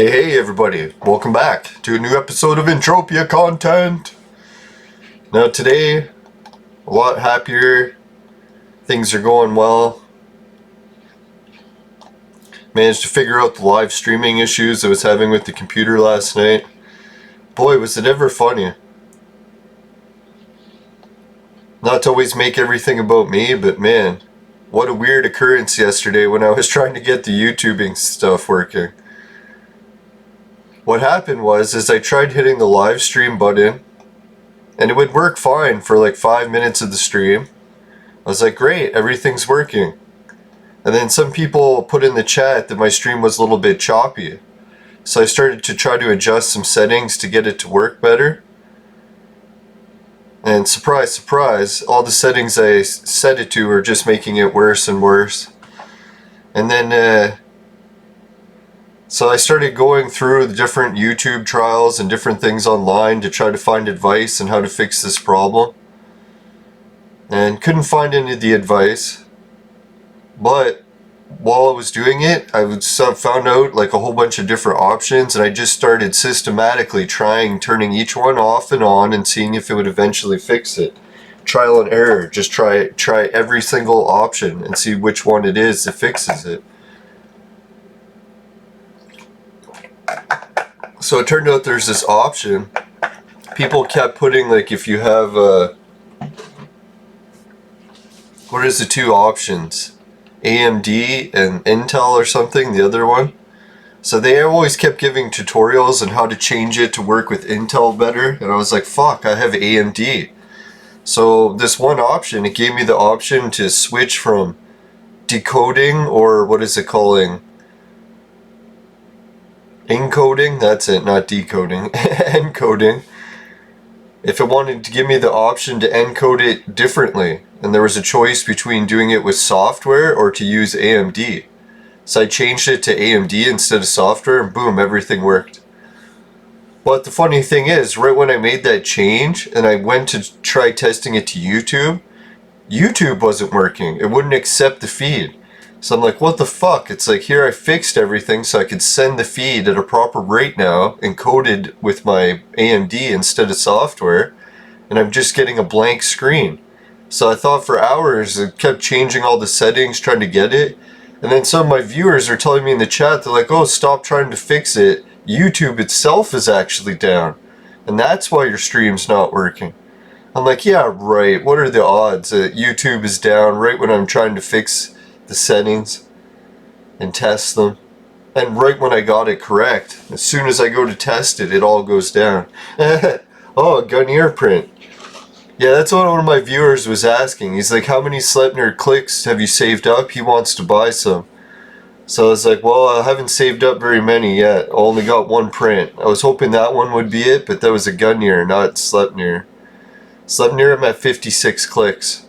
Hey everybody, welcome back to a new episode of Entropia content. Now today, a lot happier, things are going well. Managed to figure out the live streaming issues I was having with the computer last night. Boy, was it ever funny. Not to always make everything about me, but man, what a weird occurrence yesterday when I was trying to get the YouTubing stuff working. What happened was I tried hitting the live stream button and it would work fine for like 5 minutes of the stream. I was like, great, everything's working. And then some people put in the chat that my stream was a little bit choppy. So I started to try to adjust some settings to get it to work better. And surprise, surprise, all the settings I set it to are just making it worse and worse. And then, so I started going through the different YouTube trials and different things online to try to find advice on how to fix this problem. And couldn't find any of the advice. But while I was doing it, I found out like a whole bunch of different options, and I just started systematically turning each one off and on and seeing if it would eventually fix it. Trial and error, just try every single option and see which one it is that fixes it. So it turned out there's this option. People kept putting, like, if you have what is the two options? AMD and Intel or something, the other one. So they always kept giving tutorials on how to change it to work with Intel better, and I was like, fuck, I have AMD. So this one option, it gave me the option to switch from decoding, or what is it calling? Encoding, that's it, not decoding, encoding. If it wanted to give me the option to encode it differently, and there was a choice between doing it with software or to use AMD. So I changed it to AMD instead of software, and boom, everything worked. But the funny thing is, right when I made that change and I went to try testing it to YouTube, YouTube wasn't working. It wouldn't accept the feed. So I'm like, what the fuck? It's like, here I fixed everything so I could send the feed at a proper rate now, encoded with my AMD instead of software, and I'm just getting a blank screen. So I thought for hours, it kept changing all the settings, trying to get it. And then some of my viewers are telling me in the chat, they're like, oh, stop trying to fix it. YouTube itself is actually down. And that's why your stream's not working. I'm like, yeah, right. What are the odds that YouTube is down right when I'm trying to fix the settings and test them? And right when I got it correct, as soon as I go to test it, it all goes down. Oh, Gunnier print. Yeah, that's what one of my viewers was asking. He's like, how many Sleipnir clicks have you saved up? He wants to buy some. So I was like, well, I haven't saved up very many yet. I only got one print. I was hoping that one would be it, but that was a Gunnier, not Sleipnir. Sleipnir, I'm at 56 clicks.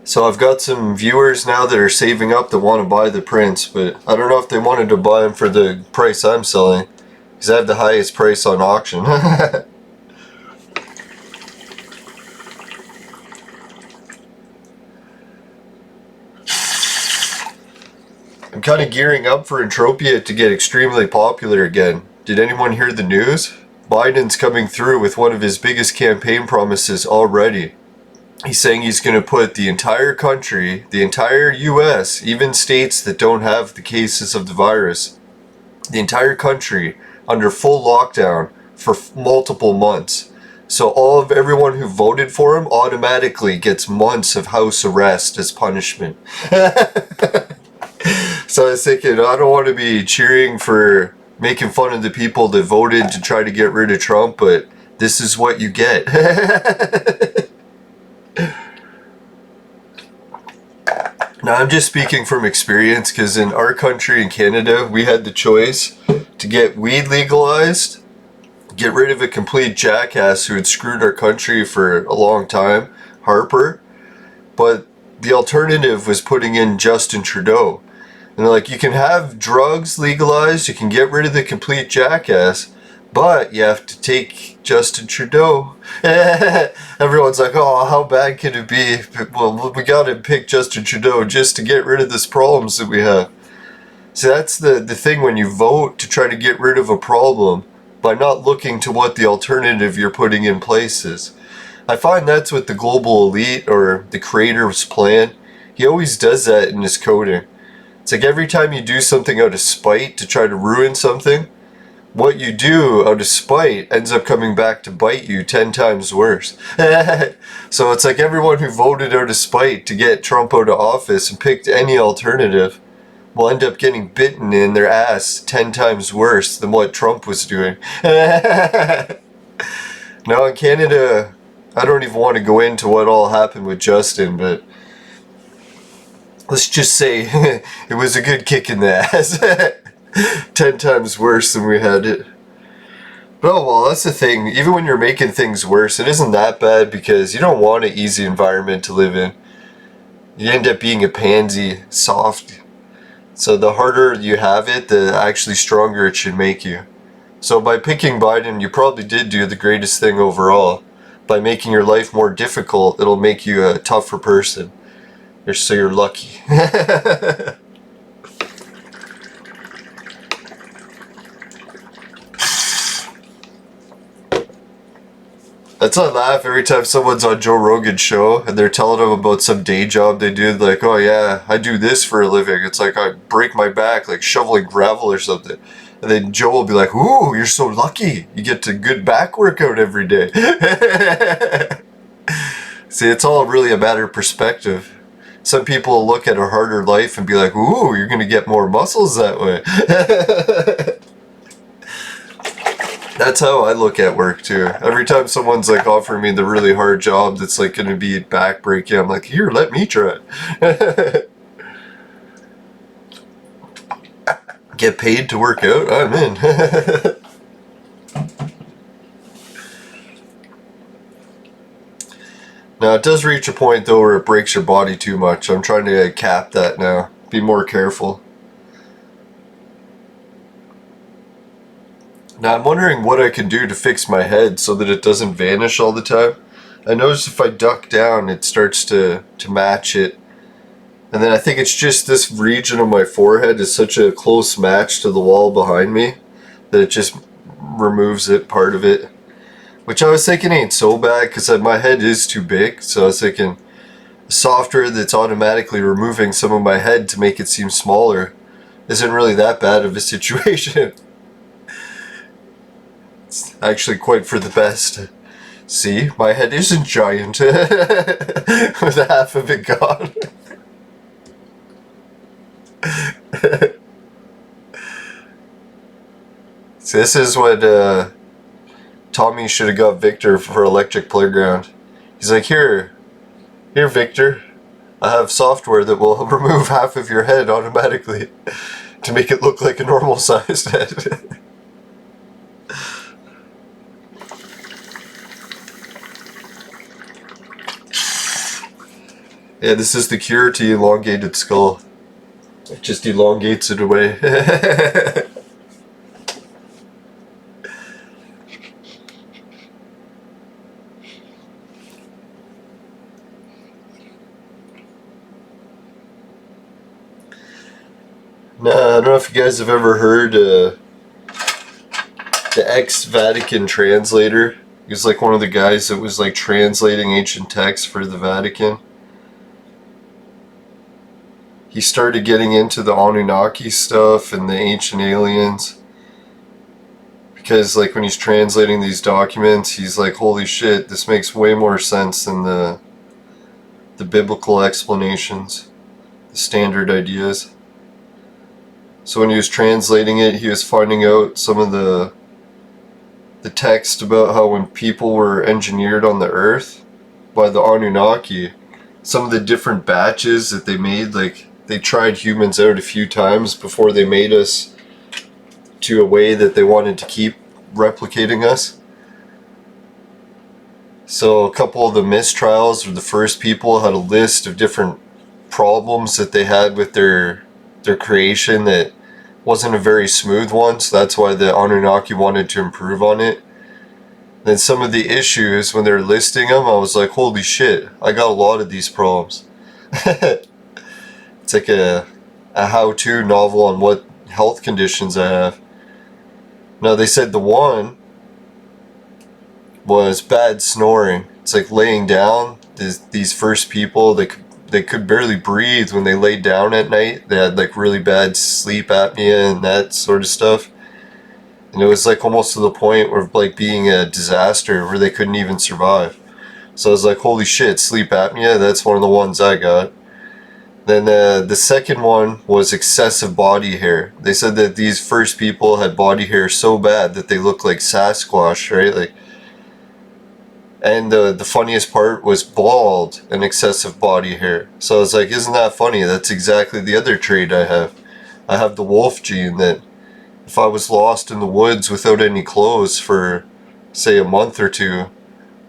So I've got some viewers now that are saving up that want to buy the prints, but I don't know if they wanted to buy them for the price I'm selling, because I have the highest price on auction. I'm kind of gearing up for Entropia to get extremely popular again. Did anyone hear the news? Biden's coming through with one of his biggest campaign promises already. He's saying he's going to put the entire country, the entire US, even states that don't have the cases of the virus, the entire country under full lockdown for multiple months. So everyone who voted for him automatically gets months of house arrest as punishment. So I was thinking, I don't want to be cheering for making fun of the people that voted to try to get rid of Trump, but this is what you get. Now, I'm just speaking from experience, because in our country, in Canada, we had the choice to get weed legalized, get rid of a complete jackass who had screwed our country for a long time, Harper, but the alternative was putting in Justin Trudeau. And they're like, you can have drugs legalized, you can get rid of the complete jackass, but you have to take Justin Trudeau. Everyone's like, oh, how bad can it be? Well, we gotta pick Justin Trudeau just to get rid of these problems that we have. So that's the thing when you vote to try to get rid of a problem by not looking to what the alternative you're putting in place is. I find that's what the global elite or the creator's plan. He always does that in his coding. It's like every time you do something out of spite to try to ruin something, what you do out of spite ends up coming back to bite you 10 times worse. So it's like everyone who voted out of spite to get Trump out of office and picked any alternative will end up getting bitten in their ass 10 times worse than what Trump was doing. Now in Canada, I don't even want to go into what all happened with Justin, but let's just say it was a good kick in the ass. 10 times worse than we had it. But oh well, that's the thing. Even when you're making things worse, it isn't that bad because you don't want an easy environment to live in. You end up being a pansy, soft. So the harder you have it, the actually stronger it should make you. So by picking Biden, you probably did do the greatest thing overall. By making your life more difficult, it'll make you a tougher person. So you're lucky. That's why I laugh every time someone's on Joe Rogan's show and they're telling them about some day job they did. Like, oh yeah, I do this for a living. It's like I break my back like shoveling gravel or something. And then Joe will be like, ooh, you're so lucky. You get a good back workout every day. See, it's all really a matter of perspective. Some people will look at a harder life and be like, ooh, you're going to get more muscles that way. That's how I look at work too. Every time someone's like offering me the really hard job that's like going to be backbreaking, I'm like, here, let me try it. Get paid to work out? I'm in. Now it does reach a point though where it breaks your body too much. I'm trying to cap that now. Be more careful. Now I'm wondering what I can do to fix my head so that it doesn't vanish all the time. I notice if I duck down it starts to match it. And then I think it's just this region of my forehead is such a close match to the wall behind me that it just removes it, part of it. Which I was thinking ain't so bad because my head is too big. So I was thinking software that's automatically removing some of my head to make it seem smaller isn't really that bad of a situation. It's actually quite for the best. See, my head isn't giant with half of it gone. See, this is what Tommy should have got Victor for Electric Playground. He's like, here Victor, I have software that will remove half of your head automatically to make it look like a normal sized head. Yeah, this is the cure to elongated skull. It just elongates it away. Nah, I don't know if you guys have ever heard the ex-Vatican translator. He was like one of the guys that was like translating ancient texts for the Vatican. He started getting into the Anunnaki stuff and the ancient aliens. Because like when he's translating these documents, he's like, holy shit, this makes way more sense than the biblical explanations, the standard ideas. So when he was translating it, he was finding out some of the text about how when people were engineered on the earth by the Anunnaki, some of the different batches that they made, like they tried humans out a few times before they made us to a way that they wanted to keep replicating us. So a couple of the mistrials, or the first people, had a list of different problems that they had with their creation that wasn't a very smooth one, so that's why the Anunnaki wanted to improve on it. Then some of the issues, when they're listing them, I was like, holy shit, I got a lot of these problems. It's like a how-to novel on what health conditions I have. Now they said the one was bad snoring. It's like laying down. These first people, they could barely breathe when they laid down at night. They had like really bad sleep apnea and that sort of stuff. And it was like almost to the point of like being a disaster where they couldn't even survive. So I was like, holy shit, sleep apnea, that's one of the ones I got. Then the second one was excessive body hair. They said that these first people had body hair so bad that they looked like Sasquatch, right? Like, and the funniest part was bald and excessive body hair. So I was like, isn't that funny? That's exactly the other trait I have. I have the wolf gene that if I was lost in the woods without any clothes for, say, a month or two,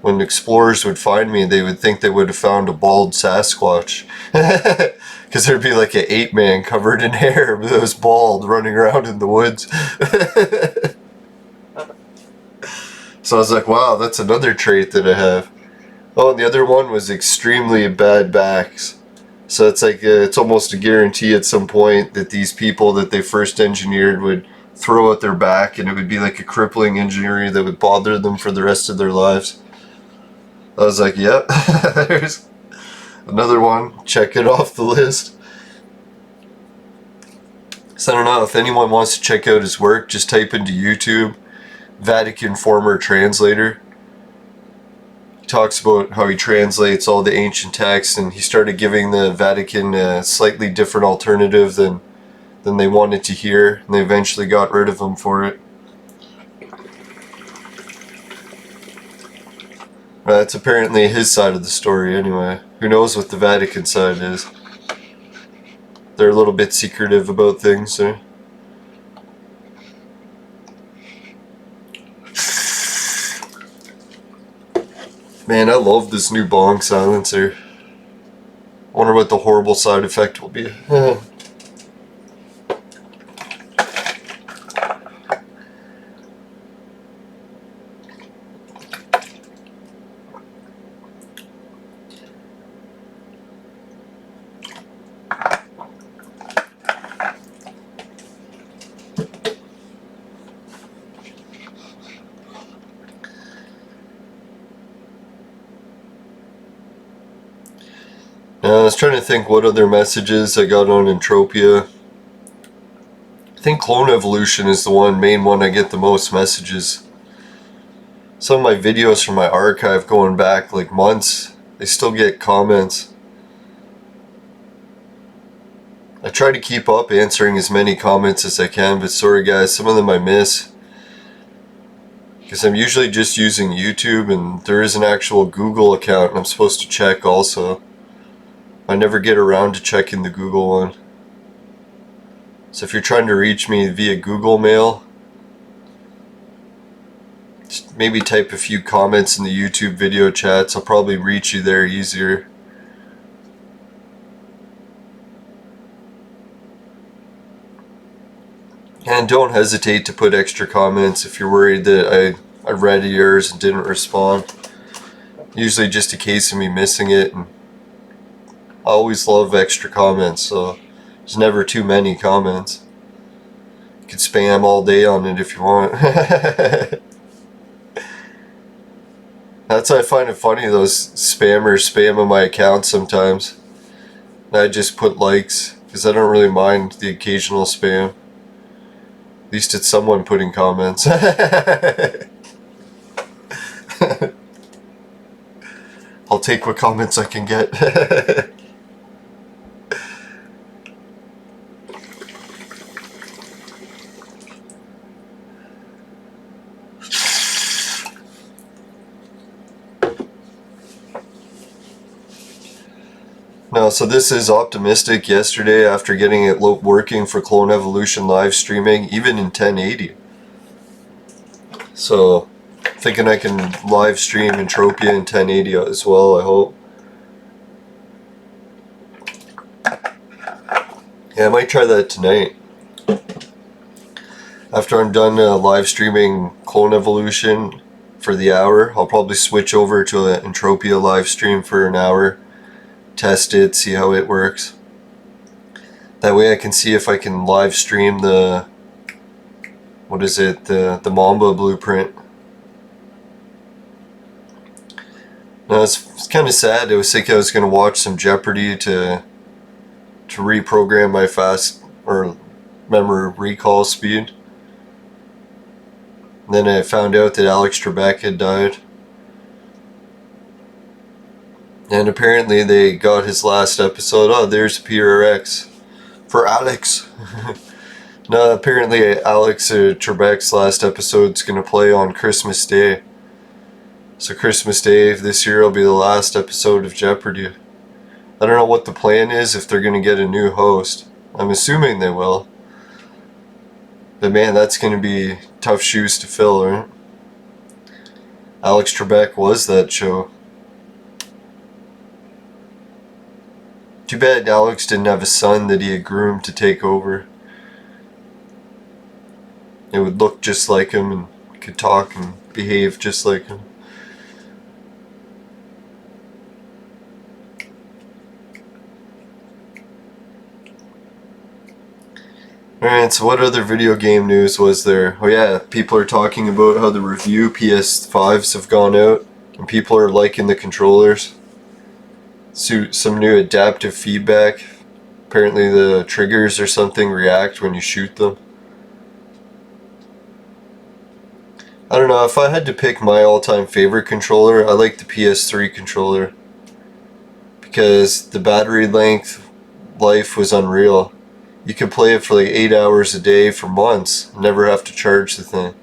when explorers would find me, they would think they would have found a bald Sasquatch. Because there'd be like an ape-man covered in hair that was bald running around in the woods. So I was like, wow, that's another trait that I have. Oh, and the other one was extremely bad backs. So it's like, it's almost a guarantee at some point that these people that they first engineered would throw out their back, and it would be like a crippling injury that would bother them for the rest of their lives. I was like, yep, there's another one. Check it off the list. So I don't know, if anyone wants to check out his work, just type into YouTube, Vatican former translator. He talks about how he translates all the ancient texts, and he started giving the Vatican a slightly different alternative than they wanted to hear, and they eventually got rid of him for it. That's apparently his side of the story anyway. Who knows what the Vatican side is? They're a little bit secretive about things, so. Man, I love this new bong silencer. I wonder what the horrible side effect will be. I was trying to think what other messages I got on Entropia. I think Clone Evolution is the main one I get the most messages. Some of my videos from my archive going back like months, I still get comments. I try to keep up answering as many comments as I can, but sorry guys, some of them I miss. Because I'm usually just using YouTube, and there is an actual Google account and I'm supposed to check also. I never get around to checking the Google one. So if you're trying to reach me via Google Mail, just maybe type a few comments in the YouTube video chats. I'll probably reach you there easier. And don't hesitate to put extra comments if you're worried that I read yours and didn't respond. Usually just a case of me missing it. And I always love extra comments, so there's never too many comments. You can spam all day on it if you want. That's why I find it funny, those spammers spamming my account sometimes. And I just put likes, because I don't really mind the occasional spam. At least it's someone putting comments. I'll take what comments I can get. No, so this is optimistic yesterday after getting it working for Clone Evolution live streaming, even in 1080. So, thinking I can live stream Entropia in 1080 as well, I hope. Yeah, I might try that tonight. After I'm done live streaming Clone Evolution for the hour, I'll probably switch over to an Entropia live stream for an hour. Test it, see how it works. That way I can see if I can live stream the, what is it, the Mamba blueprint. No, it's kind of sad. I was thinking I was going to watch some Jeopardy to reprogram my fast or memory recall speed. And then I found out that Alex Trebek had died. And apparently they got his last episode. Oh, there's PRX for Alex. No, apparently Alex Trebek's last episode's going to play on Christmas Day. So Christmas Day this year will be the last episode of Jeopardy. I don't know what the plan is, if they're going to get a new host. I'm assuming they will. But man, that's going to be tough shoes to fill, right? Alex Trebek was that show. Too bad Alex didn't have a son that he had groomed to take over. It would look just like him and could talk and behave just like him. Alright, so what other video game news was there? Oh yeah, people are talking about how the review PS5s have gone out and people are liking the controllers. Some new adaptive feedback. Apparently the triggers or something react when you shoot them. I don't know, if I had to pick my all-time favorite controller, I like the PS3 controller. Because the battery life was unreal. You could play it for like 8 hours a day for months, never have to charge the thing.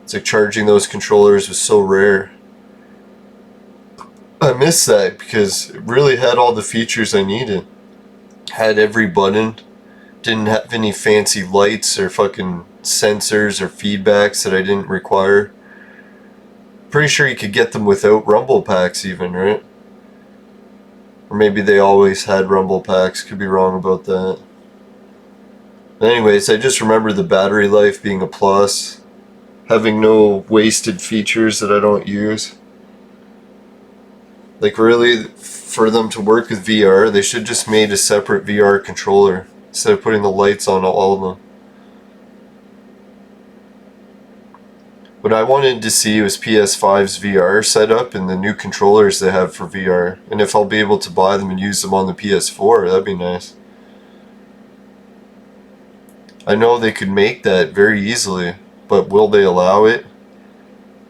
It's like charging those controllers was so rare. I miss that because it really had all the features I needed. Had every button, didn't have any fancy lights or fucking sensors or feedbacks that I didn't require. Pretty sure you could get them without rumble packs even, right? Or maybe they always had rumble packs, could be wrong about that. But anyways, I just remember the battery life being a plus. Having no wasted features that I don't use. Like really, for them to work with VR, they should just made a separate VR controller instead of putting the lights on all of them. What I wanted to see was PS5's VR setup and the new controllers they have for VR. And if I'll be able to buy them and use them on the PS4, that'd be nice. I know they could make that very easily, but will they allow it?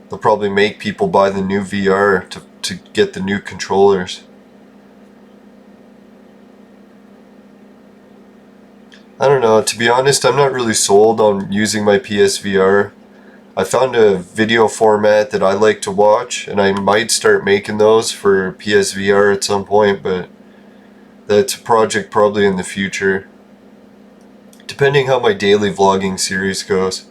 They'll probably make people buy the new VR to get the new controllers. I don't know, to be honest, I'm not really sold on using my PSVR. I found a video format that I like to watch, and I might start making those for PSVR at some point, but that's a project probably in the future. Depending how my daily vlogging series goes.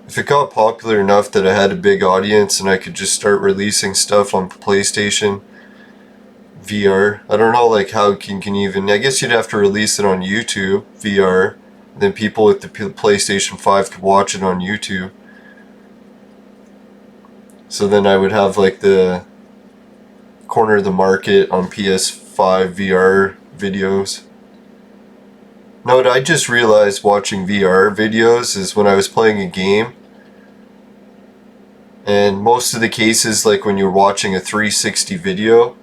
If it got popular enough that I had a big audience and I could just start releasing stuff on PlayStation VR, I don't know like how can even, I guess you'd have to release it on YouTube VR, and then people with the PlayStation 5 could watch it on YouTube. So then I would have like the corner of the market on PS5 VR videos. No, what I just realized watching VR videos is when I was playing a game, and most of the cases, like when you're watching a 360 video,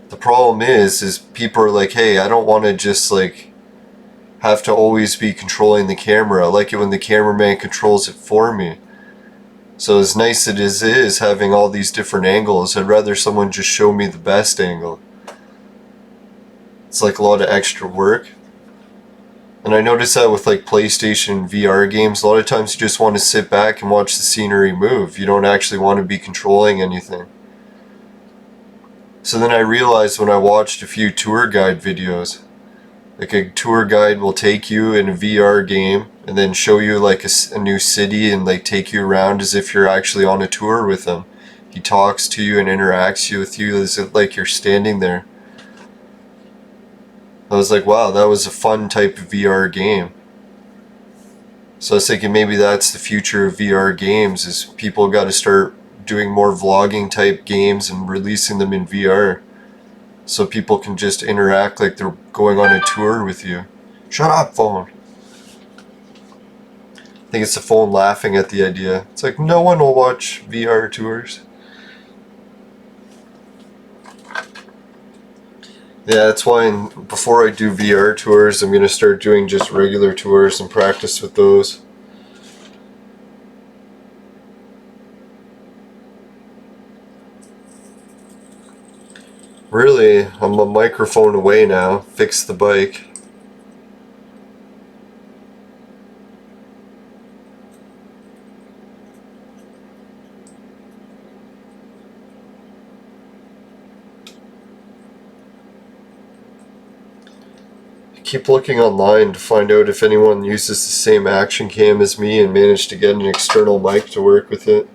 the problem is people are like, hey, I don't want to just like have to always be controlling the camera. I like it when the cameraman controls it for me. So as nice as it is having all these different angles, I'd rather someone just show me the best angle. It's like a lot of extra work. And I notice that with like PlayStation VR games, a lot of times you just want to sit back and watch the scenery move. You don't actually want to be controlling anything. So then I realized when I watched a few tour guide videos, like a tour guide will take you in a VR game and then show you like a new city and like take you around as if you're actually on a tour with them. He talks to you and interacts with you as if like you're standing there. I was like, wow, that was a fun type of VR game. So I was thinking maybe that's the future of VR games, is people got to start doing more vlogging type games and releasing them in VR. So people can just interact like they're going on a tour with you. Shut up, phone. I think it's the phone laughing at the idea. It's like, no one will watch VR tours. Yeah, that's why before I do VR tours, I'm going to start doing just regular tours and practice with those. Really, I'm a microphone away now. Fix the bike. Keep looking online to find out if anyone uses the same action cam as me and managed to get an external mic to work with it.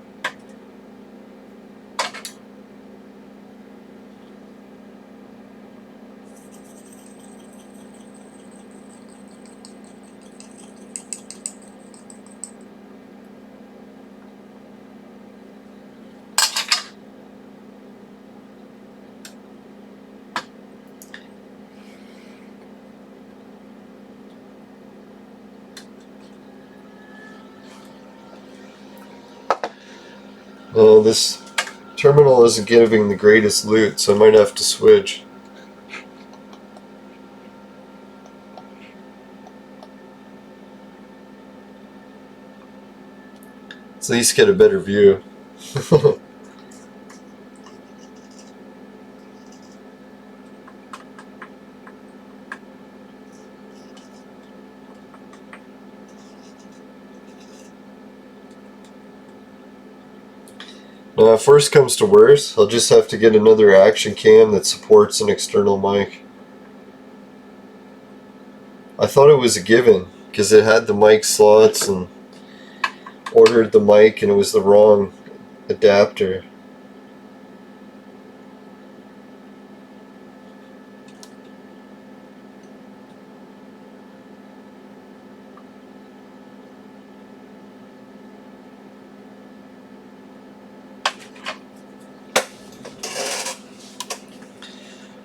No, this terminal isn't giving the greatest loot, so I might have to switch. Let's at least get a better view. Now, if worst comes to worst, I'll just have to get another action cam that supports an external mic. I thought it was a given, because it had the mic slots and ordered the mic and it was the wrong adapter.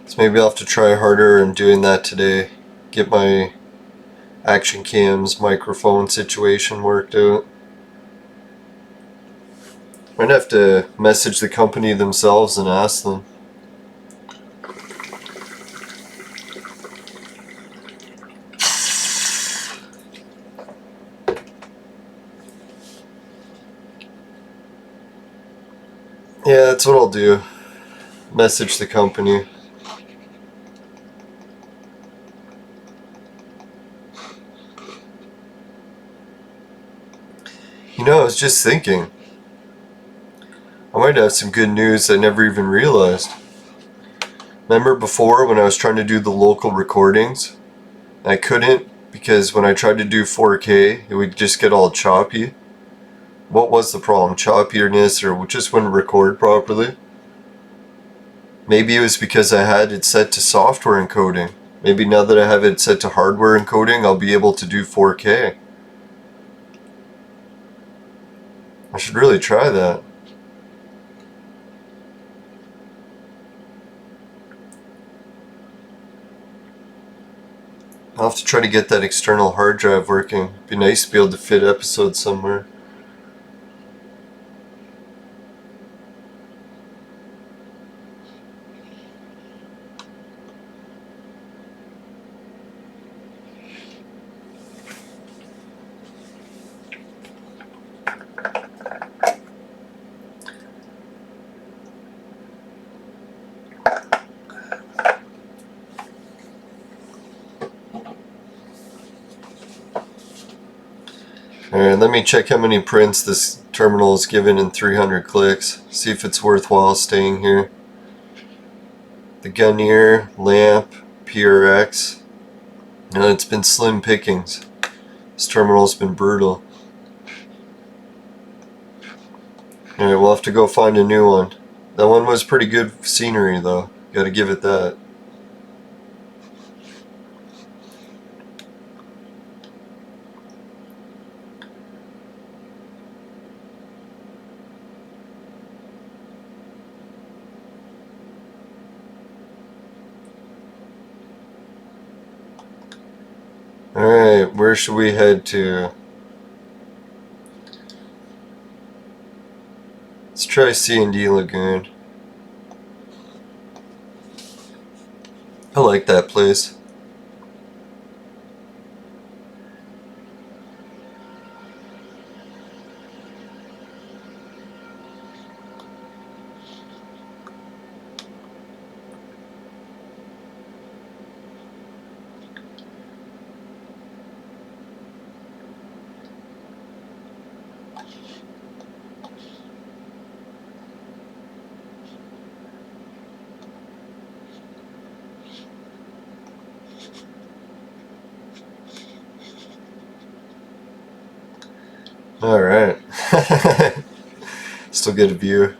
So maybe I'll have to try harder in doing that today. Get my action cam's microphone situation worked out. Might have to message the company themselves and ask them. Yeah, that's what I'll do. Message the company. You know, I was just thinking, I might have some good news I never even realized. Remember before when I was trying to do the local recordings? I couldn't because when I tried to do 4K, it would just get all choppy. What was the problem? Choppiness, or just wouldn't record properly? Maybe it was because I had it set to software encoding. Maybe now that I have it set to hardware encoding, I'll be able to do 4K. I should really try that. I'll have to try to get that external hard drive working. Be nice to be able to fit episodes somewhere. Alright, let me check how many prints this terminal is given in 300 clicks. See if it's worthwhile staying here. The Gunnier, Lamp, PRX. No, it's been slim pickings. This terminal's been brutal. Alright, we'll have to go find a new one. That one was pretty good scenery though. Gotta give it that. Alright, where should we head to? Let's try C&D Lagoon. I like that place. Alright. Still get a view.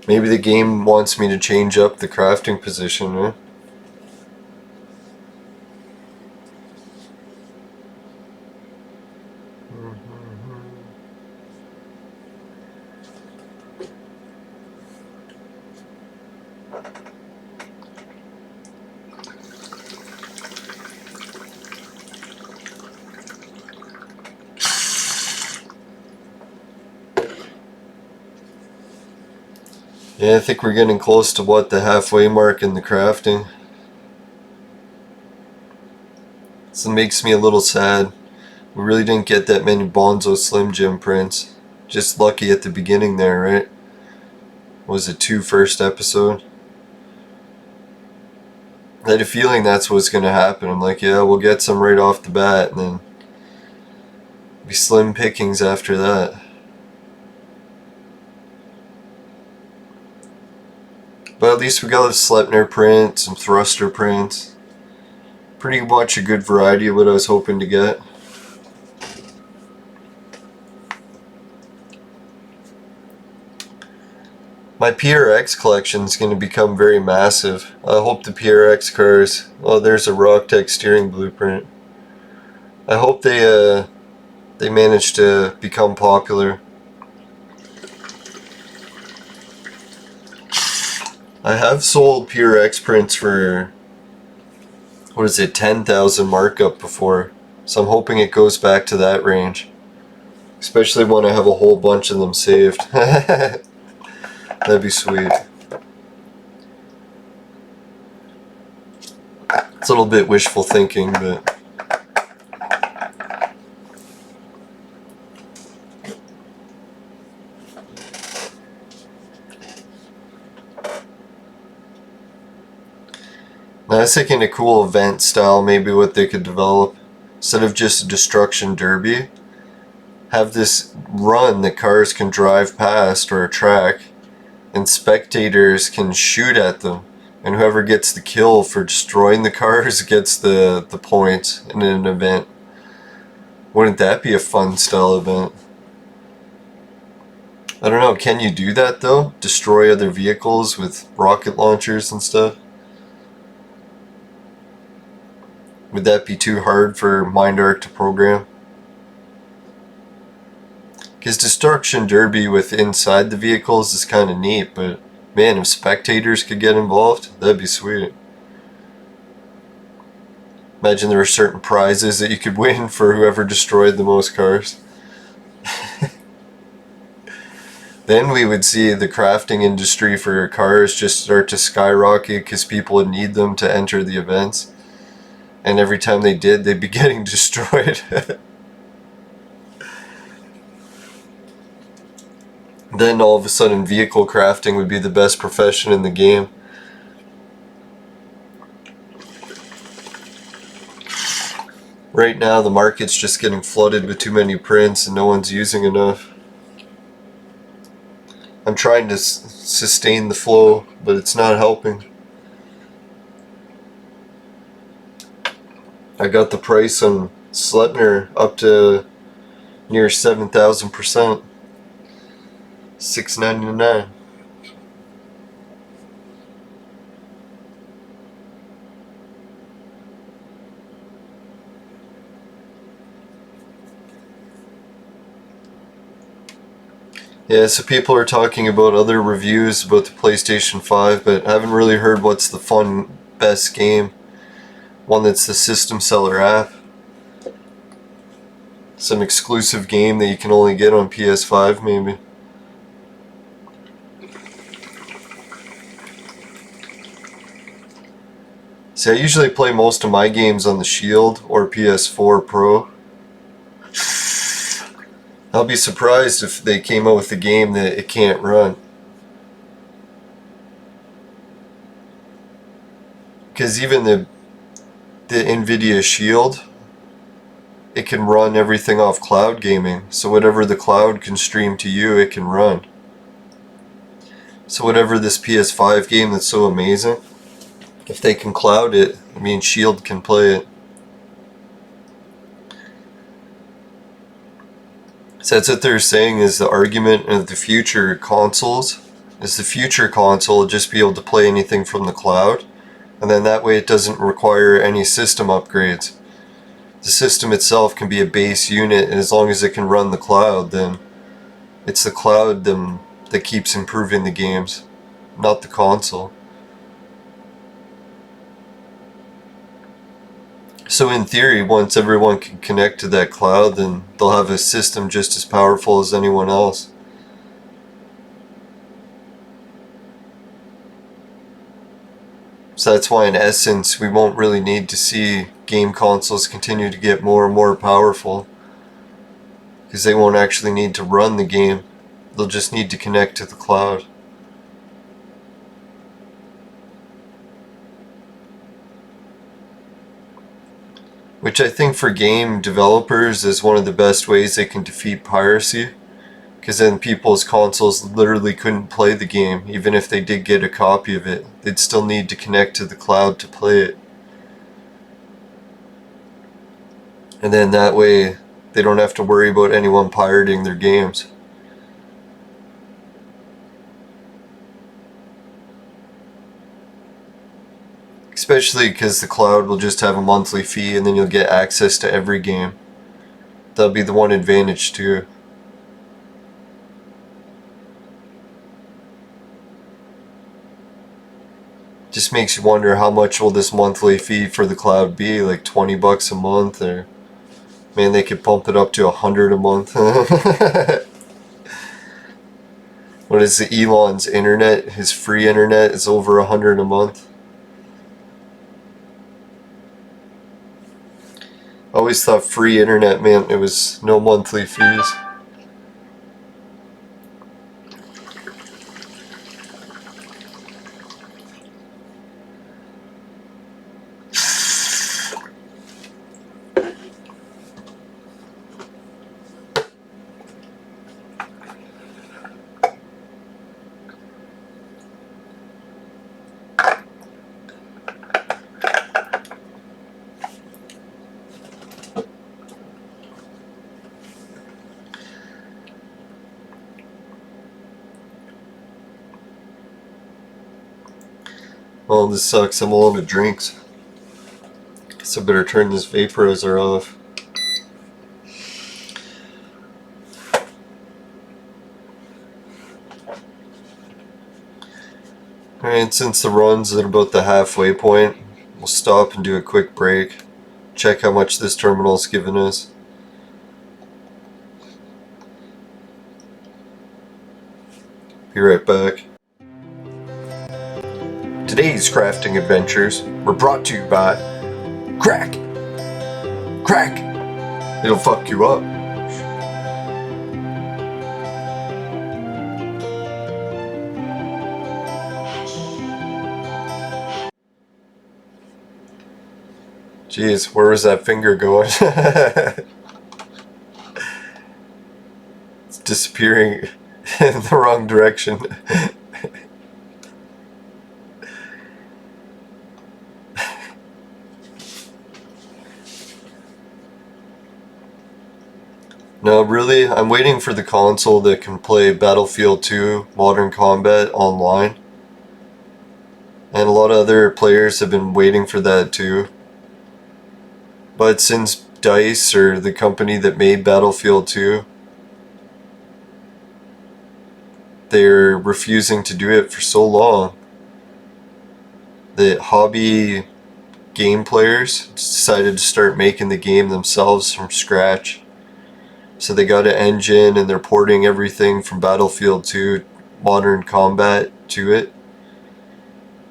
Maybe the game wants me to change up the crafting position, huh? Yeah, I think we're getting close to the halfway mark in the crafting. So it makes me a little sad. We really didn't get that many Bonzo Slim Jim prints. Just lucky at the beginning there, right? Was it 2 first episode? I had a feeling that's what's gonna happen. I'm like, yeah, we'll get some right off the bat, and then be slim pickings after that. But at least we got a Sleipnir print, some thruster prints. Pretty much a good variety of what I was hoping to get. My PRX collection is going to become very massive. I hope the PRX cars... Oh, there's a Rocktech steering blueprint. I hope they manage to become popular. I have sold PRX prints for... what is it, 10,000 markup before. So I'm hoping it goes back to that range. Especially when I have a whole bunch of them saved. That'd be sweet. It's a little bit wishful thinking, but... I was thinking a cool event style, maybe what they could develop. Instead of just a destruction derby, have this run that cars can drive past, or a track, and spectators can shoot at them, and whoever gets the kill for destroying the cars gets the points in an event. Wouldn't that be a fun style event? I don't know, can you do that though? Destroy other vehicles with rocket launchers and stuff? Would that be too hard for MindArc to program? Because Destruction Derby with inside the vehicles is kind of neat, but man, if spectators could get involved, that'd be sweet. Imagine there were certain prizes that you could win for whoever destroyed the most cars. Then we would see the crafting industry for cars just start to skyrocket because people would need them to enter the events. And every time they did, they'd be getting destroyed. Then all of a sudden vehicle crafting would be the best profession in the game. Right now the market's just getting flooded with too many prints and no one's using enough. I'm trying to sustain the flow, but it's not helping. I got the price on Sleipnir up to near 7,000%. $6.99. Yeah, so people are talking about other reviews about the PlayStation 5, but I haven't really heard what's the fun, best game. One that's the system seller app. Some exclusive game that you can only get on PS5, maybe. See, I usually play most of my games on the Shield or PS4 Pro. I'll be surprised if they came out with a game that it can't run. Because even the Nvidia Shield, it can run everything off cloud gaming. So whatever the cloud can stream to you, it can run. So whatever this PS5 game that's so amazing, if they can cloud it, I mean Shield can play it. So that's what they're saying is the argument of the future consoles is the future console will just be able to play anything from the cloud, and then that way it doesn't require any system upgrades. The system itself can be a base unit, and as long as it can run the cloud, then it's the cloud that keeps improving the games, not the console. So in theory, once everyone can connect to that cloud, then they'll have a system just as powerful as anyone else. So that's why in essence we won't really need to see game consoles continue to get more and more powerful, because they won't actually need to run the game, they'll just need to connect to the cloud. Which I think for game developers is one of the best ways they can defeat piracy, because then people's consoles literally couldn't play the game even if they did get a copy of it. They'd still need to connect to the cloud to play it. And then that way they don't have to worry about anyone pirating their games. Especially because the cloud will just have a monthly fee and then you'll get access to every game. That'll be the one advantage too. Just makes you wonder how much will this monthly fee for the cloud be, like 20 bucks a month, or man, they could pump it up to 100 a month. What is the Elon's internet? His free internet is over 100 a month. I always thought free internet meant it was no monthly fees. Oh, this sucks. I'm all out of drinks. Guess I better turn this vaporizer off. Alright, since the run's at about the halfway point, we'll stop and do a quick break. Check how much this terminal's given us. Be right back. Today's crafting adventures were brought to you by Crack. Crack! It'll fuck you up. Jeez, where was that finger going? It's disappearing in the wrong direction. No, really, I'm waiting for the console that can play Battlefield 2 Modern Combat online. And a lot of other players have been waiting for that too. But since DICE, or the company that made Battlefield 2, they're refusing to do it for so long that hobby game players decided to start making the game themselves from scratch. So they got an engine and they're porting everything from Battlefield 2 Modern Combat to it.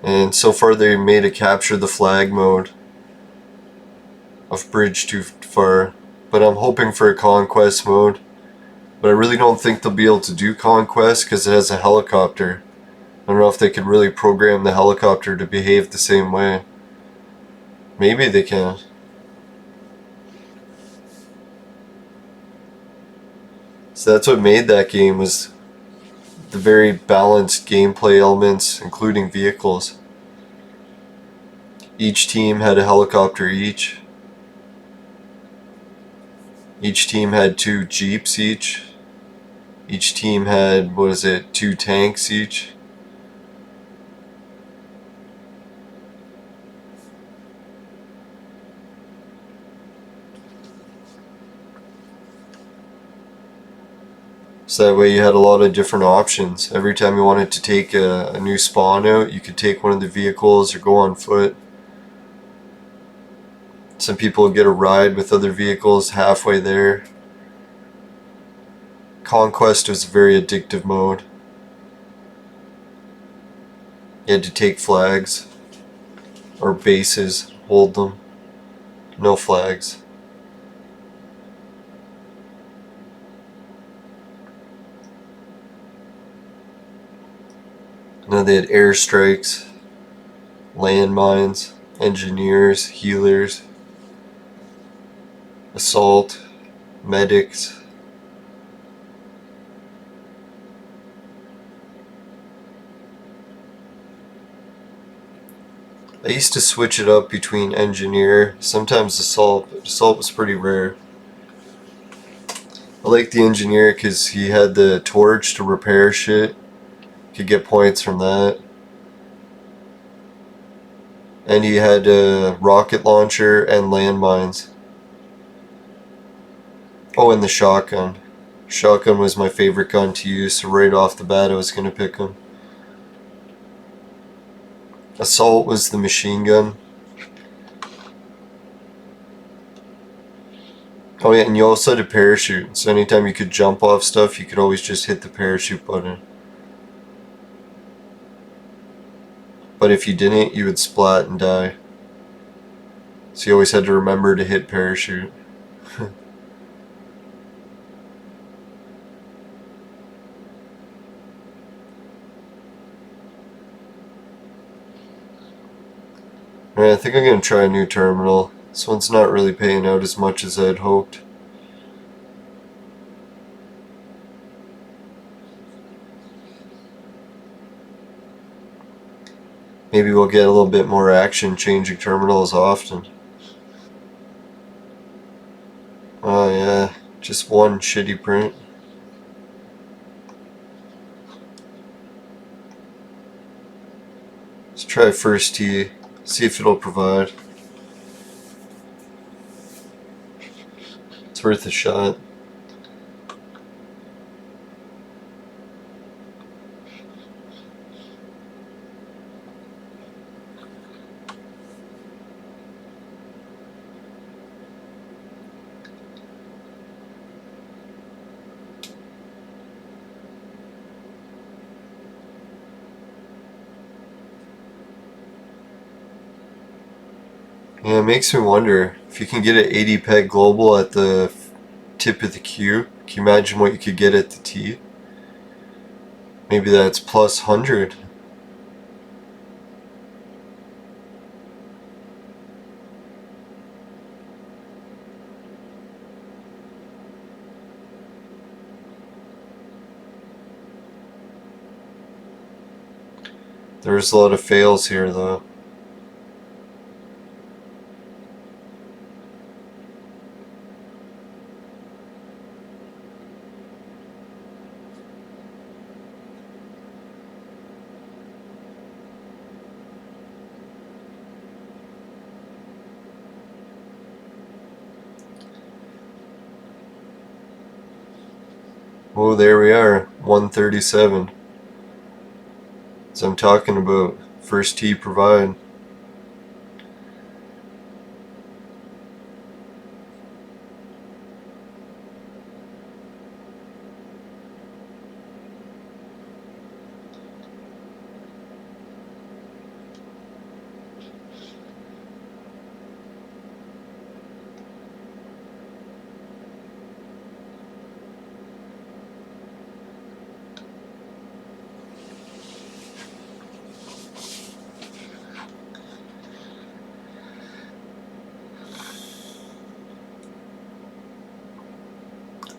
And so far they made a capture the flag mode of Bridge Too Far. But I'm hoping for a conquest mode. But I really don't think they'll be able to do conquest because it has a helicopter. I don't know if they can really program the helicopter to behave the same way. Maybe they can. So that's what made that game, was the very balanced gameplay elements, including vehicles. Each team had a helicopter each. Each team had 2 jeeps each. Each team had, 2 tanks each. So that way you had a lot of different options. Every time you wanted to take a new spawn out, you could take one of the vehicles or go on foot. Some people would get a ride with other vehicles halfway there. Conquest was a very addictive mode. You had to take flags or bases, hold them. No flags. Now they had airstrikes, landmines, engineers, healers, assault, medics. I used to switch it up between engineer, sometimes assault, but assault was pretty rare. I liked the engineer because he had the torch to repair shit. Could get points from that. And he had a rocket launcher and landmines. Oh, and the shotgun. Shotgun was my favorite gun to use, so right off the bat I was going to pick him. Assault was the machine gun. Oh yeah, and you also had a parachute, so anytime you could jump off stuff, you could always just hit the parachute button. But if you didn't, you would splat and die. So you always had to remember to hit parachute. Alright, I think I'm going to try a new terminal. This one's not really paying out as much as I'd hoped. Maybe we'll get a little bit more action changing terminals often. Oh yeah, just one shitty print. Let's try first tee, see if it'll provide. It's worth a shot. Yeah, it makes me wonder if you can get an 80 peg global at the tip of the Q. Can you imagine what you could get at the T? Maybe that's plus 100. There's a lot of fails here though. Oh, there we are, 137. So I'm talking about first tee provide.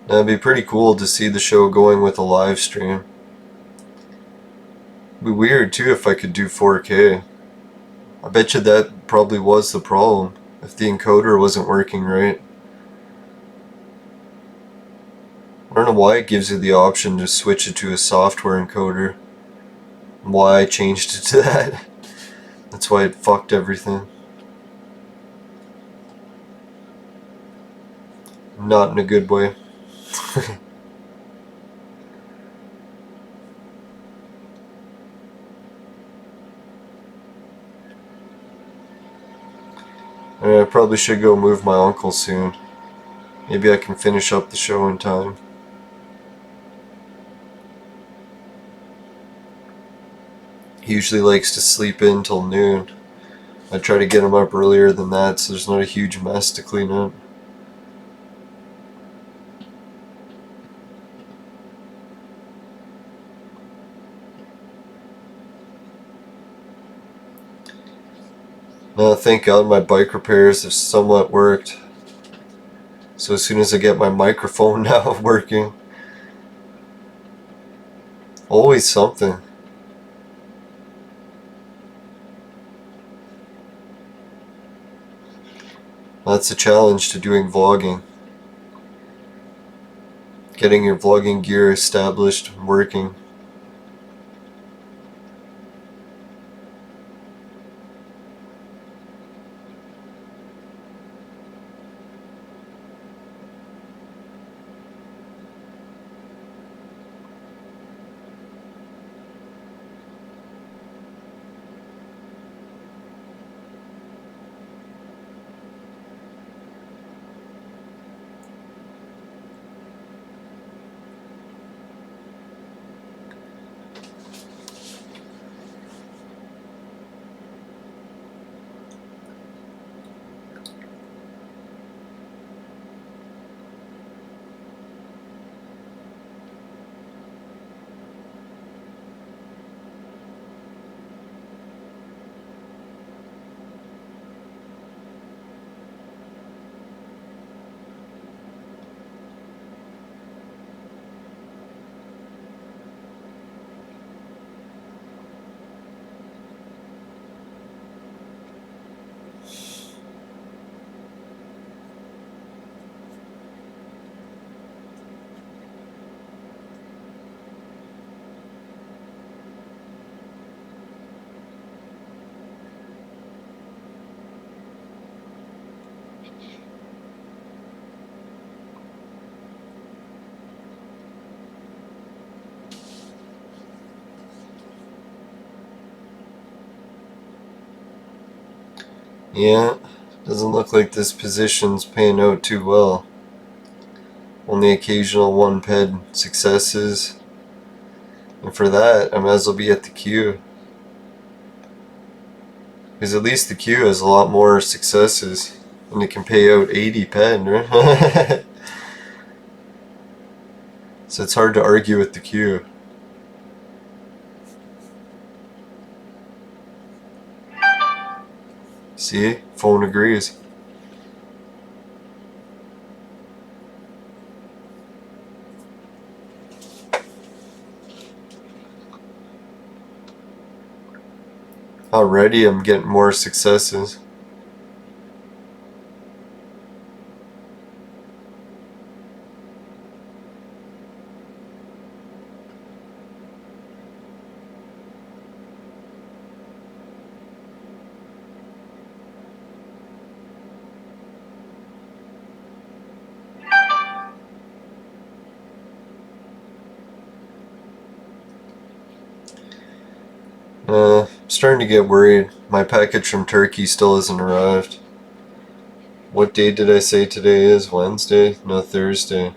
Now, it'd be pretty cool to see the show going with a live stream. It'd be weird too if I could do 4K. I bet you that probably was the problem, if the encoder wasn't working right. I don't know why it gives you the option to switch it to a software encoder. Why I changed it to that. That's why it fucked everything. Not in a good way. I probably should go move my uncle soon. Maybe I can finish up the show in time. He usually likes to sleep in till noon. I try to get him up earlier than that so there's not a huge mess to clean up. Now, thank God my bike repairs have somewhat worked. So as soon as I get my microphone now working, always something. That's a challenge to doing vlogging. Getting your vlogging gear established and working. Yeah, doesn't look like this position's paying out too well. Only occasional one ped successes. And for that, I might as well be at the queue. Because at least the queue has a lot more successes. And it can pay out 80 ped, right? So it's hard to argue with the queue. See? Phone agrees. Already I'm getting more successes. Starting to get worried. My package from Turkey still hasn't arrived. What day did I say today is? Wednesday? No, Thursday.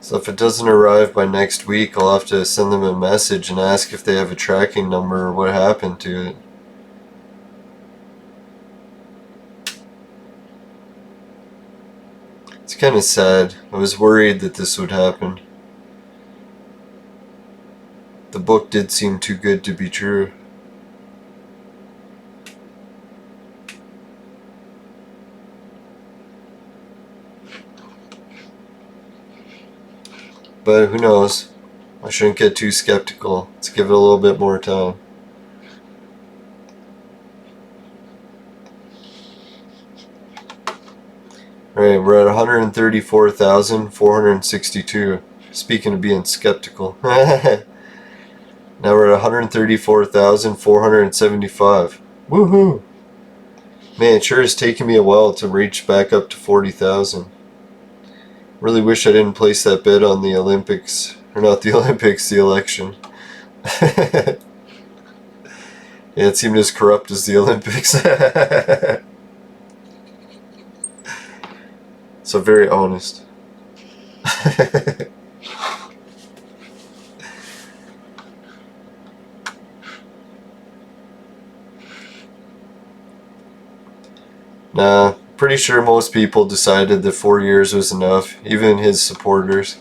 So if it doesn't arrive by next week, I'll have to send them a message and ask if they have a tracking number or what happened to it. It's kind of sad. I was worried that this would happen. The book did seem too good to be true. But who knows? I shouldn't get too skeptical. Let's give it a little bit more time. Alright, we're at 134,462. Speaking of being skeptical. Now we're at 134,475. Woohoo! Man, it sure is taking me a while to reach back up to 40,000. Really wish I didn't place that bid on the Olympics. Or not the Olympics, the election. Yeah, it seemed as corrupt as the Olympics. So very honest. Nah, pretty sure most people decided that 4 years was enough, even his supporters.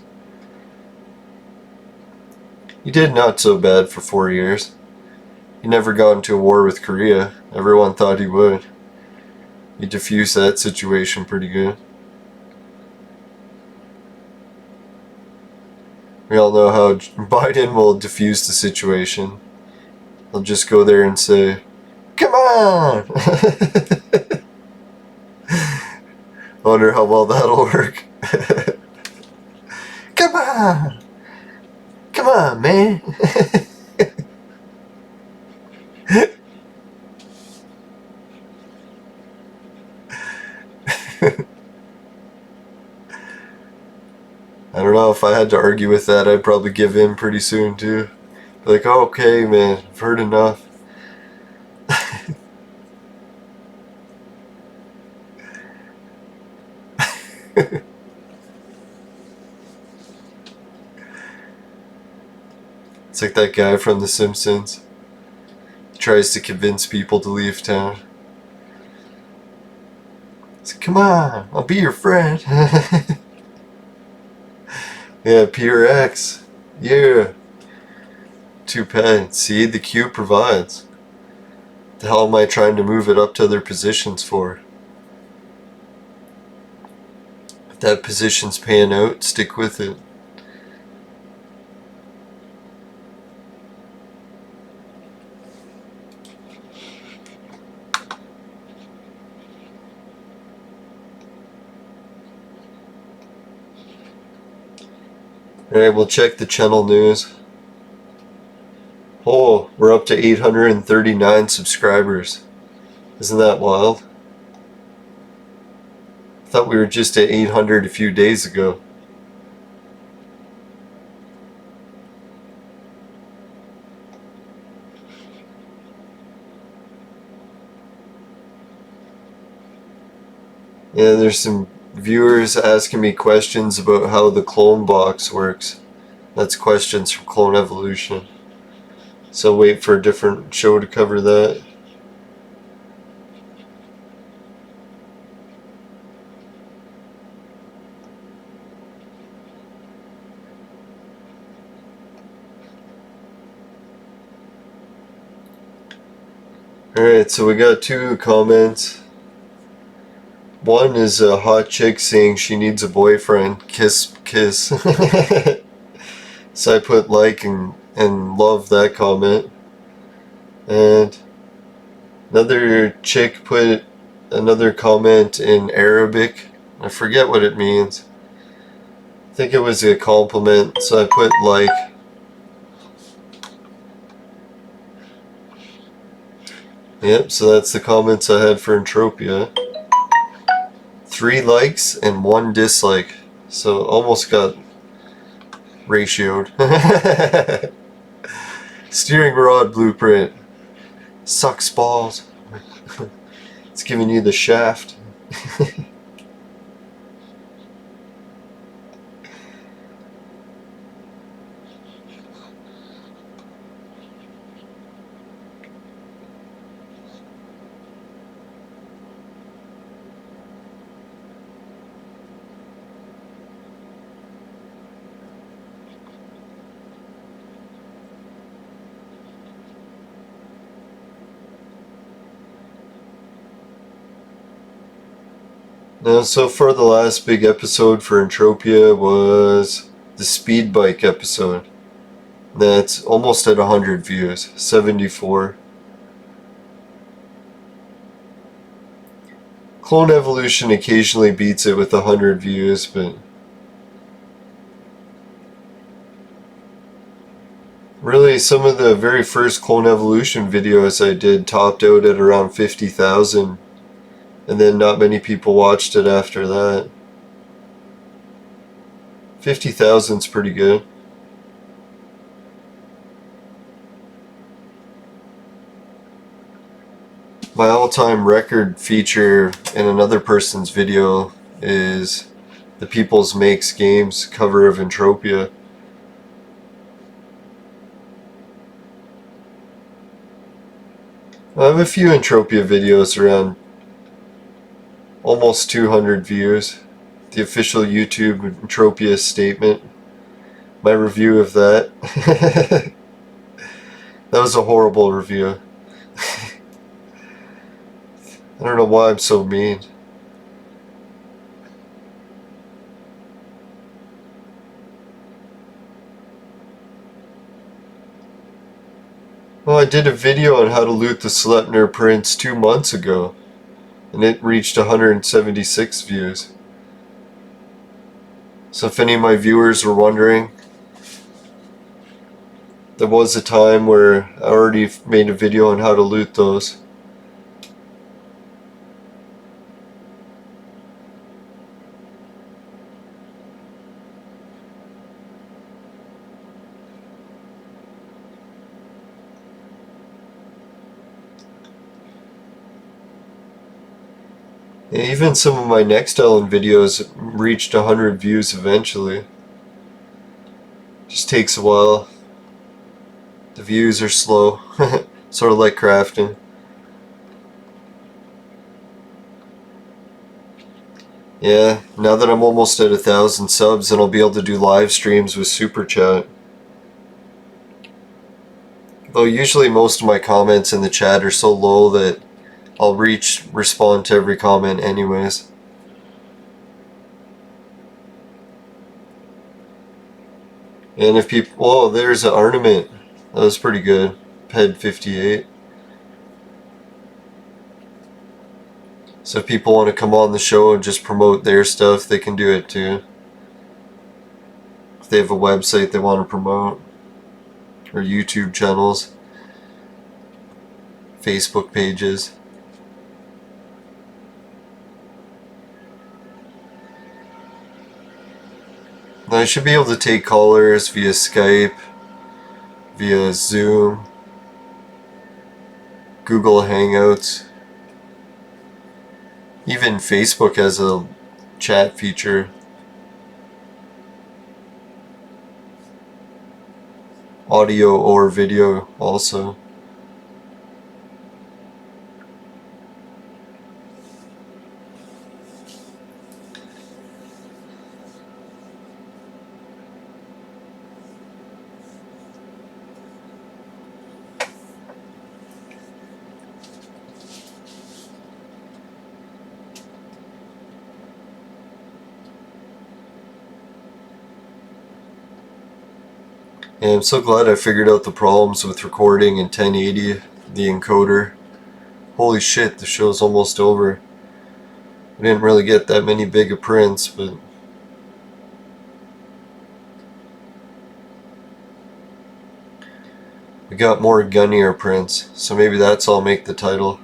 He did not so bad for 4 years. He never got into a war with Korea. Everyone thought he would. He diffused that situation pretty good. We all know how Biden will diffuse the situation. He'll just go there and say, "Come on!" I wonder how well that'll work. Come on! Come on, man! I don't know, if I had to argue with that, I'd probably give in pretty soon too. Be like, oh, okay, man, I've heard enough. It's like that guy from The Simpsons. He tries to convince people to leave town. He's like, come on, I'll be your friend. Yeah, Peter X. Yeah. 2 pence. See, the queue provides. The hell am I trying to move it up to other positions for? If that position's paying out, stick with it. Alright, we'll check the channel news. Oh, we're up to 839 subscribers. Isn't that wild? I thought we were just at 800 a few days ago. Yeah, there's some viewers asking me questions about how the clone box works. That's questions from Clone Evolution. So wait for a different show to cover that. Alright, so we got 2 comments. One is a hot chick saying she needs a boyfriend. Kiss, kiss. So I put like and love that comment. And another chick put another comment in Arabic. I forget what it means. I think it was a compliment, so I put like. Yep, so that's the comments I had for Entropia. 3 likes and 1 dislike. So almost got ratioed. Steering rod blueprint. Sucks balls. It's giving you the shaft. Now, so far the last big episode for Entropia was the speed bike episode. That's almost at 100 views, 74. Clone Evolution occasionally beats it with 100 views, but really some of the very first Clone Evolution videos I did topped out at around 50,000. And then not many people watched it after that. 50,000's pretty good. My all-time record feature in another person's video is the People's Makes Games cover of Entropia. I have a few Entropia videos around almost 200 views. The official YouTube Entropia statement. My review of that. That was a horrible review. I don't know why I'm so mean. Well, I did a video on how to loot the Sleipnir prints 2 months ago, and it reached 176 views. So if any of my viewers were wondering, there was a time where I already made a video on how to loot those. Even some of my next Ellen videos reached 100 views eventually. Just takes a while. The views are slow. Sort of like crafting. Yeah, now that I'm almost at 1,000 subs, then I'll be able to do live streams with Super Chat. Though usually most of my comments in the chat are so low that I'll respond to every comment anyways. And if people, oh, there's an ornament. That was pretty good. Ped 58. So if people want to come on the show and just promote their stuff, they can do it too. If they have a website they want to promote, or YouTube channels, Facebook pages. Now I should be able to take callers via Skype, via Zoom, Google Hangouts. Even Facebook has a chat feature. Audio or video also. And I'm so glad I figured out the problems with recording in 1080, the encoder. Holy shit, the show's almost over. I didn't really get that many big prints, but we got more gunnier prints, so maybe that's all make the title.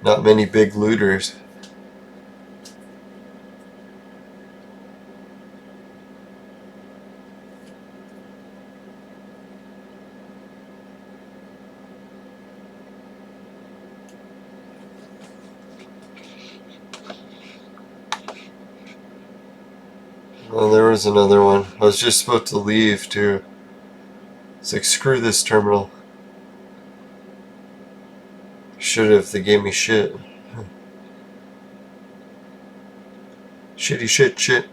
Not many big looters. Oh, there was another one. I was just about to leave too. It's like, screw this terminal. Should have, they gave me shit. Shitty shit.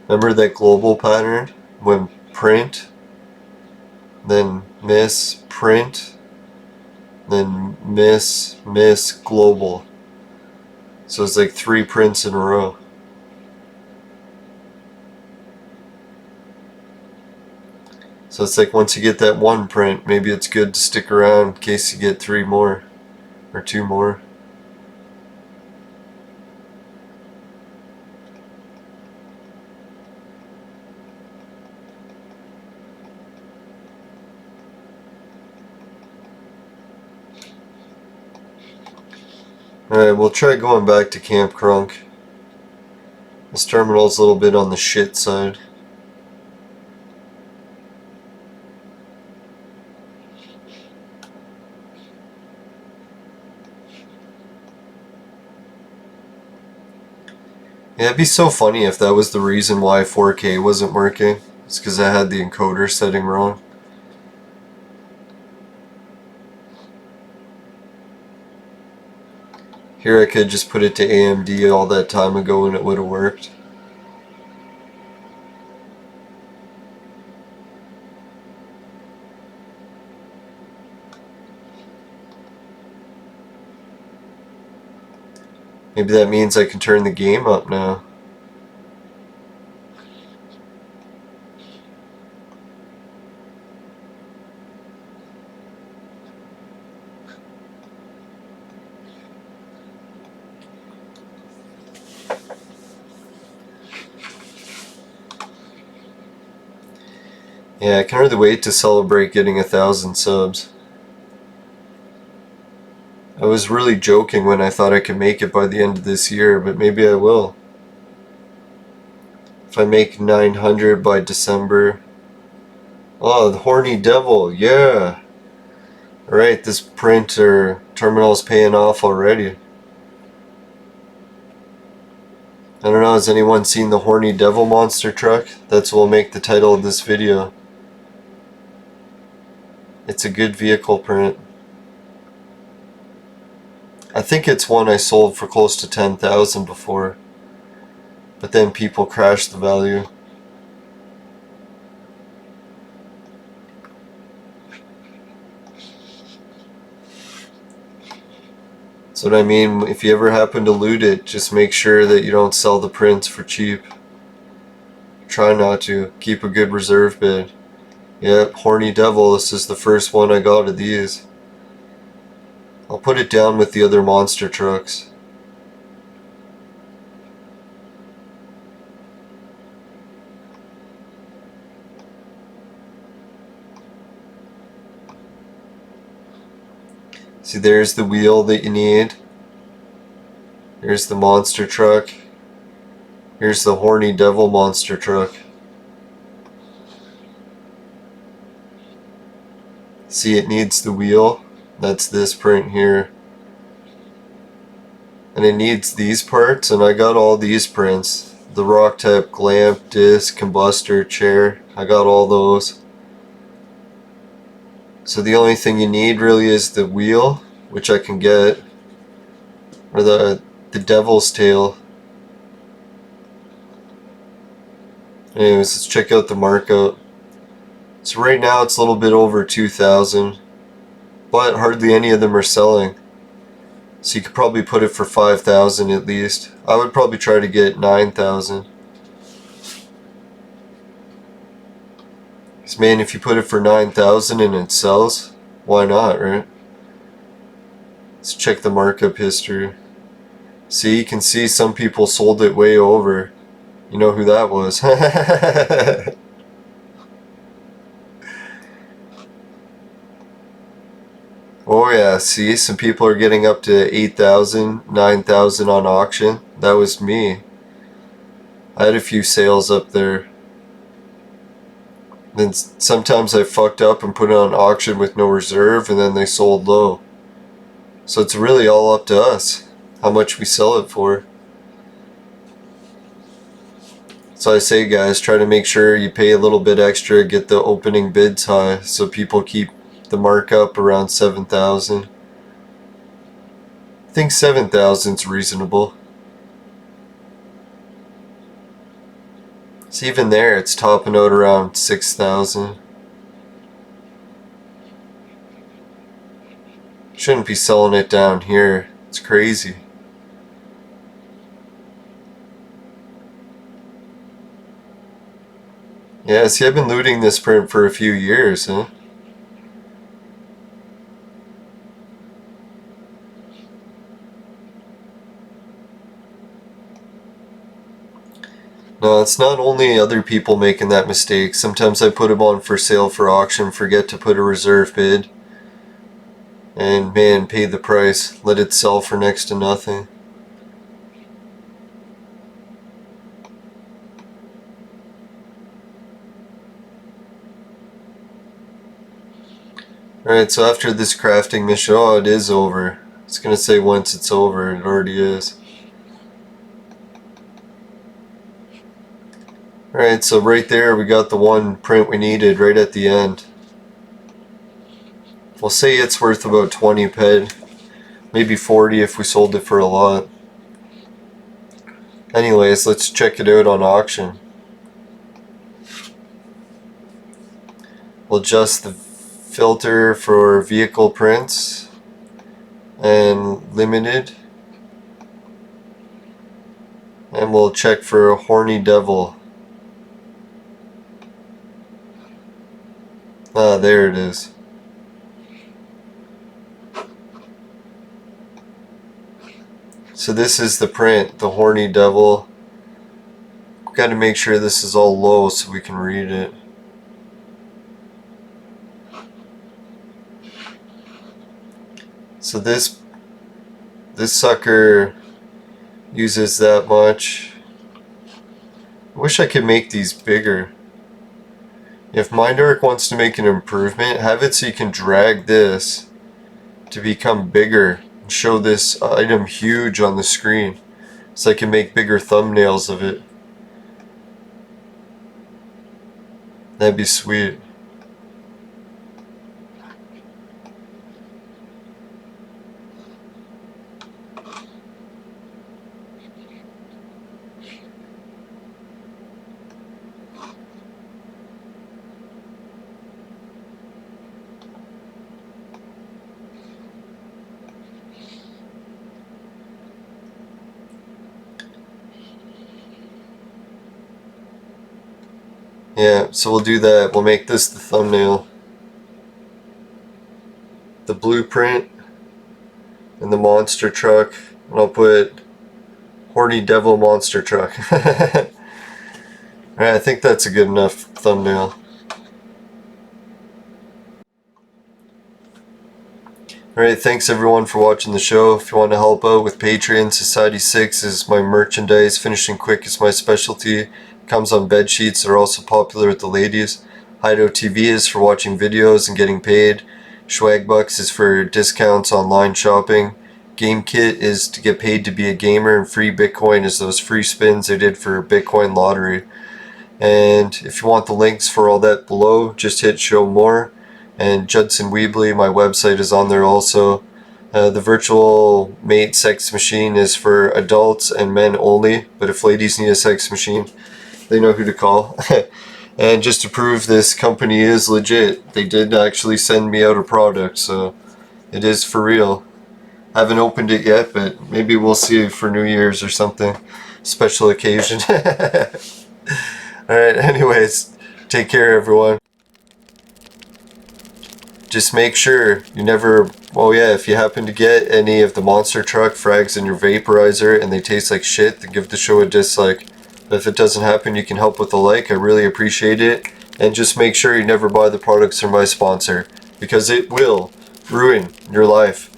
Remember that global pattern? When print, then miss, print, then miss, global. So it's like 3 prints in a row. So it's like once you get that 1 print, maybe it's good to stick around in case you get 3 more or 2 more. Alright, we'll try going back to Camp Crunk. This terminal's a little bit on the shit side. Yeah, it'd be so funny if that was the reason why 4K wasn't working. It's because I had the encoder setting wrong. Here I could just put it to AMD all that time ago and it would have worked. Maybe that means I can turn the game up now. Yeah, I can hardly wait to celebrate getting 1,000 subs. I was really joking when I thought I could make it by the end of this year, but maybe I will. If I make 900 by December. Oh, the Horny Devil, yeah! Alright, this printer terminal is paying off already. I don't know, has anyone seen the Horny Devil monster truck? That's what will make the title of this video. It's a good vehicle print. I think it's one I sold for close to 10,000 before, but then people crashed the value. That's what I mean. If you ever happen to loot it, just make sure that you don't sell the prints for cheap. Try not to. Keep a good reserve bid. Yep, Horny Devil, this is the first one I got of these. I'll put it down with the other monster trucks. See, there's the wheel that you need. Here's the monster truck. Here's the Horny Devil monster truck. See, it needs the wheel. That's this print here. And it needs these parts, and I got all these prints. The rock type lamp, disc, combustor, chair. I got all those. So the only thing you need really is the wheel, which I can get. Or the devil's tail. Anyways, let's check out the markup. So right now it's a little bit over 2,000, but hardly any of them are selling. So you could probably put it for 5,000 at least. I would probably try to get 9,000. Because man, if you put it for 9,000 and it sells, why not, right? Let's check the markup history. See, you can see some people sold it way over. You know who that was. Oh yeah, see, some people are getting up to 8,000, 9,000 on auction. That was me. I had a few sales up there. Then sometimes I fucked up and put it on auction with no reserve, and then they sold low. So it's really all up to us, how much we sell it for. So I say, guys, try to make sure you pay a little bit extra, get the opening bids high, so people keep the markup around 7,000. I think 7,000 is reasonable. So even there, it's topping out around 6,000. Shouldn't be selling it down here. It's crazy. Yeah, see, I've been looting this print for a few years, huh? No, it's not only other people making that mistake. Sometimes I put them on for sale for auction, forget to put a reserve bid, and man, pay the price. Let it sell for next to nothing. Alright, so after this crafting mission, oh, it is over. It's gonna say once it's over, it already is. Alright, so right there we got the one print we needed right at the end. We'll say it's worth about 20 ped, maybe 40 if we sold it for a lot. Anyways, let's check it out on auction. We'll adjust the filter for vehicle prints and limited, and we'll check for a Horny Devil. Ah, there it is. So this is the print, the Horny Devil. Got to make sure this is all low so we can read it. So this sucker uses that much. I wish I could make these bigger. If Mindark wants to make an improvement, have it so you can drag this to become bigger and show this item huge on the screen, so I can make bigger thumbnails of it. That'd be sweet. Yeah, so we'll do that. We'll make this the thumbnail. The blueprint and the monster truck. And I'll put Horny Devil monster truck. Alright, I think that's a good enough thumbnail. Alright, thanks everyone for watching the show. If you want to help out with Patreon, Society 6 is my merchandise. Finishing quick is my specialty. Comes on bed sheets that are also popular with the ladies. Hideout TV is for watching videos and getting paid. Swagbucks is for discounts online shopping. GameKit is to get paid to be a gamer, and free Bitcoin is those free spins I did for Bitcoin lottery. And if you want the links for all that below, just hit show more. And Judson Weebly, my website, is on there also. The virtual mate sex machine is for adults and men only, but if ladies need a sex machine, they know who to call. And just to prove this company is legit, they did actually send me out a product, so it is for real. Haven't opened it yet, but maybe we'll see for New Year's or something. Special occasion. Alright, anyways, take care everyone. Just make sure you never, oh yeah, if you happen to get any of the monster truck frags in your vaporizer and they taste like shit, then give the show a dislike. If it doesn't happen, you can help with a like. I really appreciate it. And just make sure you never buy the products from my sponsor, because it will ruin your life.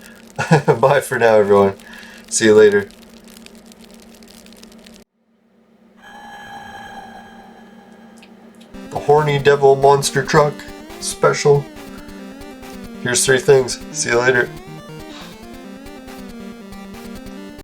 Bye for now, everyone. See you later. The Horny Devil Monster Truck Special. Here's 3 things. See you later.